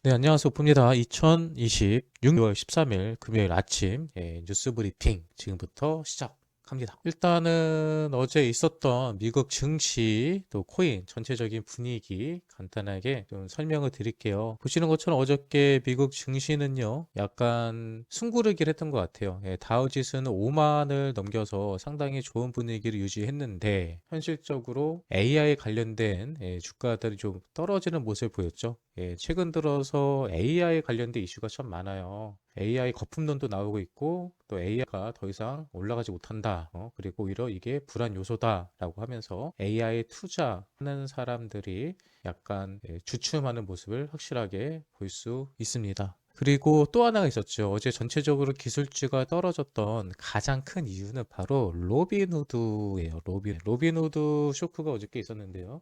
네, 안녕하세요. 봅니다. 2026년 13일 금요일 아침 뉴스 브리핑 지금부터 시작합니다. 일단은 어제 있었던 미국 증시 또 코인 전체적인 분위기 간단하게 좀 설명을 드릴게요. 보시는 것처럼 어저께 미국 증시는요, 약간 숨고르기를 했던 것 같아요. 다우지수는 5만을 넘겨서 상당히 좋은 분위기를 유지했는데 현실적으로 AI 관련된 주가들이 좀 떨어지는 모습을 보였죠. 최근 들어서 AI 관련된 이슈가 참 많아요. AI 거품론도 나오고 있고 또 AI가 더 이상 올라가지 못한다. 그리고 오히려 이게 불안 요소다라고 하면서 AI 투자하는 사람들이 약간 주춤하는 모습을 확실하게 볼 수 있습니다. 그리고 또 하나가 있었죠. 어제 전체적으로 기술주가 떨어졌던 가장 큰 이유는 바로 로빈후드예요. 로빈후드 쇼크가 어저께 있었는데요.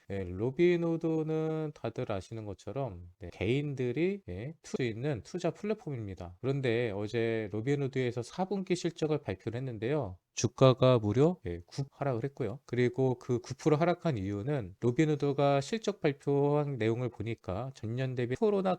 로빈후드는 다들 아시는 것처럼 개인들이 투자 있는 투자 플랫폼입니다. 그런데 어제 로빈후드에서 4분기 실적을 발표를 했는데요. 주가가 무려 9% 하락을 했고요. 그리고 그 9% 하락한 이유는 로빈후드가 실적 발표한 내용을 보니까 전년 대비 코로나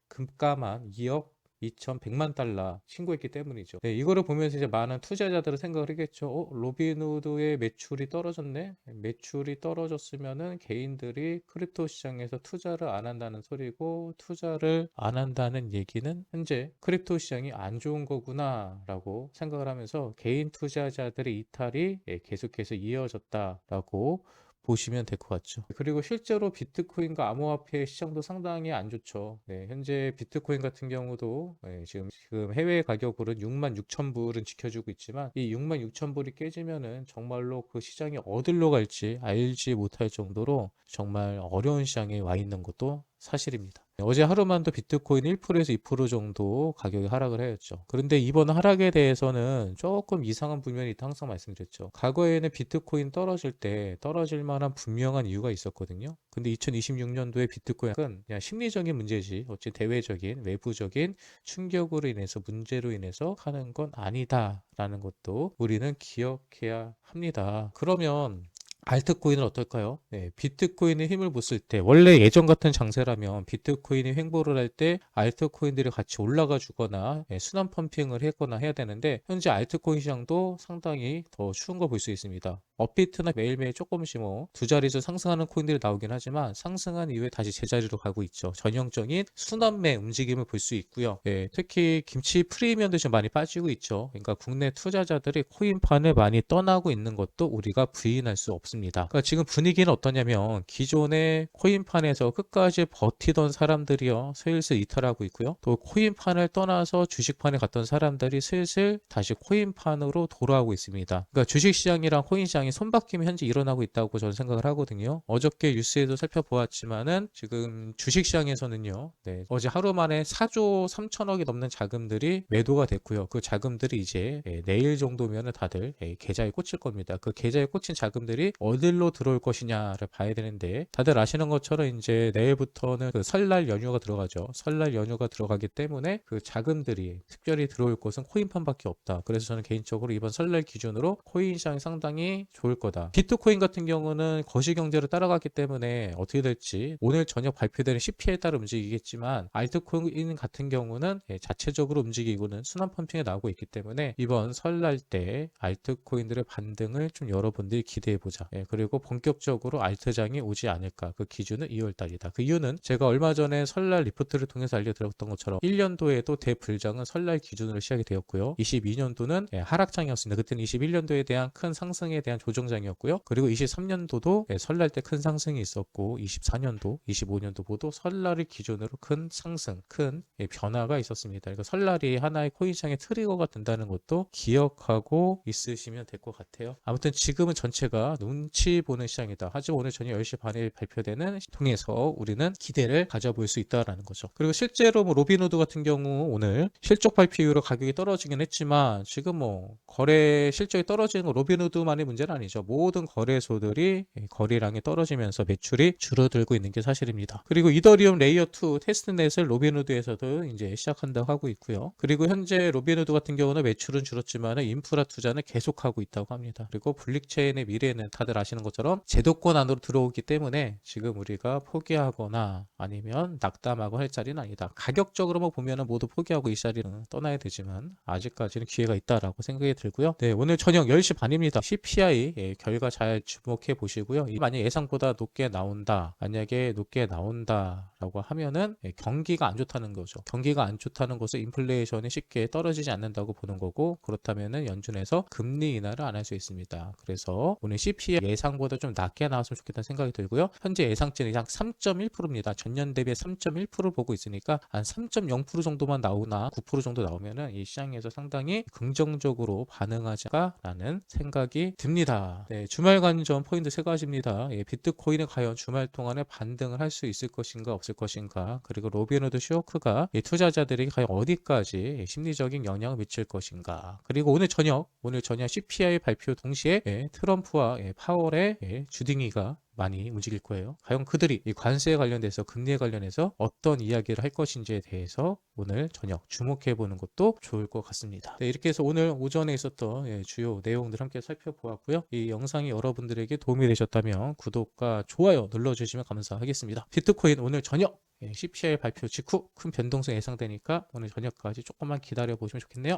급감한 2억 2,100만 달러 신고했기 때문이죠. 네, 이거를 보면서 이제 많은 투자자들은 생각을 하겠죠. 로빈후드의 매출이 떨어졌네? 매출이 떨어졌으면은 개인들이 크립토 시장에서 투자를 안 한다는 소리고, 투자를 안 한다는 얘기는 현재 크립토 시장이 안 좋은 거구나 라고 생각을 하면서 개인 투자자들의 이탈이 계속해서 이어졌다라고 보시면 될 것 같죠. 그리고 실제로 비트코인과 암호화폐 시장도 상당히 안 좋죠. 현재 비트코인 같은 경우도 지금 해외 가격으로는 6만 6천 불은 지켜주고 있지만 이 6만 6천 불이 깨지면은 정말로 그 시장이 어디로 갈지 알지 못할 정도로 정말 어려운 시장에 와 있는 것도 사실입니다. 어제 하루만도 비트코인 1%에서 2% 정도 가격이 하락을 하였죠. 그런데 이번 하락에 대해서는 조금 이상한 부면이 있다 항상 말씀드렸죠. 과거에는 비트코인 떨어질 때 떨어질 만한 분명한 이유가 있었거든요. 근데 2026년도에 비트코인은 그냥 심리적인 문제지 어찌 대외적인 외부적인 충격으로 인해서 문제로 인해서 하는 건 아니다라는 것도 우리는 기억해야 합니다. 그러면 알트코인은 어떨까요? 비트코인의 힘을 못 쓸 때, 원래 예전 같은 장세라면 비트코인이 횡보를 할 때 알트코인들이 같이 올라가 주거나 순환 펌핑을 했거나 해야 되는데, 현재 알트코인 시장도 상당히 더 쉬운 거 볼 수 있습니다. 업비트나 매일매일 조금씩 두 자리에서 상승하는 코인들이 나오긴 하지만 상승한 이후에 다시 제자리로 가고 있죠. 전형적인 순환매 움직임을 볼 수 있고요. 특히 김치 프리미엄도 좀 많이 빠지고 있죠. 그러니까 국내 투자자들이 코인판을 많이 떠나고 있는 것도 우리가 부인할 수 없습니다. 그러니까 지금 분위기는 어떠냐면 기존의 코인판에서 끝까지 버티던 사람들이요 슬슬 이탈하고 있고요. 또 코인판을 떠나서 주식판에 갔던 사람들이 슬슬 다시 코인판으로 돌아오고 있습니다. 그러니까 주식시장이랑 코인시장이 손바뀜이 현재 일어나고 있다고 저는 생각을 하거든요. 어저께 뉴스에도 살펴보았지만은 지금 주식시장에서는요. 어제 하루 만에 4조 3천억이 넘는 자금들이 매도가 됐고요. 그 자금들이 이제 내일 정도면은 다들 계좌에 꽂힐 겁니다. 그 계좌에 꽂힌 자금들이 어디로 들어올 것이냐를 봐야 되는데, 다들 아시는 것처럼 이제 내일부터는 그 설날 연휴가 들어가죠. 설날 연휴가 들어가기 때문에 그 자금들이 특별히 들어올 것은 코인판밖에 없다. 그래서 저는 개인적으로 이번 설날 기준으로 코인 시장이 상당히 좋을 거다. 비트코인 같은 경우는 거시경제를 따라갔기 때문에 어떻게 될지 오늘 저녁 발표되는 CPI에 따라 움직이겠지만, 알트코인 같은 경우는 자체적으로 움직이고는 순환 펌핑에 나오고 있기 때문에 이번 설날 때 알트코인들의 반등을 좀 여러분들이 기대해 보자. 그리고 본격적으로 알트장이 오지 않을까. 그 기준은 2월 달이다. 그 이유는 제가 얼마 전에 설날 리포트를 통해서 알려드렸던 것처럼 1년도에도 대불장은 설날 기준으로 시작이 되었고요. 22년도는 하락장이었습니다. 그때는 21년도에 대한 큰 상승에 대한 조정장이었고요. 그리고 23년도도 설날 때 큰 상승이 있었고, 24년도, 25년도 모두 설날을 기준으로 큰 상승, 큰 변화가 있었습니다. 그러니까 설날이 하나의 코인시장의 트리거가 된다는 것도 기억하고 있으시면 될 것 같아요. 아무튼 지금은 전체가 눈치 보는 시장이다. 하지만 오늘 저녁 10시 반에 발표되는 통해서 우리는 기대를 가져볼 수 있다라는 거죠. 그리고 실제로 로빈후드 같은 경우 오늘 실적 발표 이후로 가격이 떨어지긴 했지만, 지금 거래 실적이 떨어지는 건 로빈후드만의 문제는 아니죠. 모든 거래소들이 거래량이 떨어지면서 매출이 줄어들고 있는 게 사실입니다. 그리고 이더리움 레이어 2 테스트넷을 로빈후드에서도 이제 시작한다고 하고 있고요. 그리고 현재 로빈후드 같은 경우는 매출은 줄었지만 인프라 투자는 계속하고 있다고 합니다. 그리고 블록체인의 미래는 다 다들 아시는 것처럼 제도권 안으로 들어오기 때문에 지금 우리가 포기하거나 아니면 낙담하고 할 자리는 아니다. 가격적으로만 보면은 모두 포기하고 이 자리는 떠나야 되지만 아직까지는 기회가 있다라고 생각이 들고요. 네, 오늘 저녁 10시 반입니다. CPI 결과 잘 주목해 보시고요. 만약 예상보다 높게 나온다. 만약에 높게 나온다라고 하면은 경기가 안 좋다는 거죠. 경기가 안 좋다는 것은 인플레이션이 쉽게 떨어지지 않는다고 보는 거고, 그렇다면은 연준에서 금리 인하를 안 할 수 있습니다. 그래서 오늘 CPI 예상보다 좀 낮게 나왔으면 좋겠다는 생각이 들고요. 현재 예상치는 약 3.1%입니다. 전년 대비 3.1% 보고 있으니까 한 3.0% 정도만 나오나 9% 정도 나오면은 이 시장에서 상당히 긍정적으로 반응하자라는 생각이 듭니다. 네, 주말 관전 포인트 세 가지입니다. 비트코인이 과연 주말 동안에 반등을 할 수 있을 것인가 없을 것인가, 그리고 로빈후드 쇼크가 투자자들에게 과연 어디까지 심리적인 영향을 미칠 것인가, 그리고 오늘 저녁 CPI 발표 동시에 트럼프와 파월의 주딩이가 많이 움직일 거예요. 과연 그들이 이 관세에 관련돼서, 금리에 관련해서 어떤 이야기를 할 것인지에 대해서 오늘 저녁 주목해 보는 것도 좋을 것 같습니다. 네, 이렇게 해서 오늘 오전에 있었던 주요 내용들 함께 살펴보았고요. 이 영상이 여러분들에게 도움이 되셨다면 구독과 좋아요 눌러주시면 감사하겠습니다. 비트코인 오늘 저녁 CPI 발표 직후 큰 변동성 예상되니까 오늘 저녁까지 조금만 기다려 보시면 좋겠네요.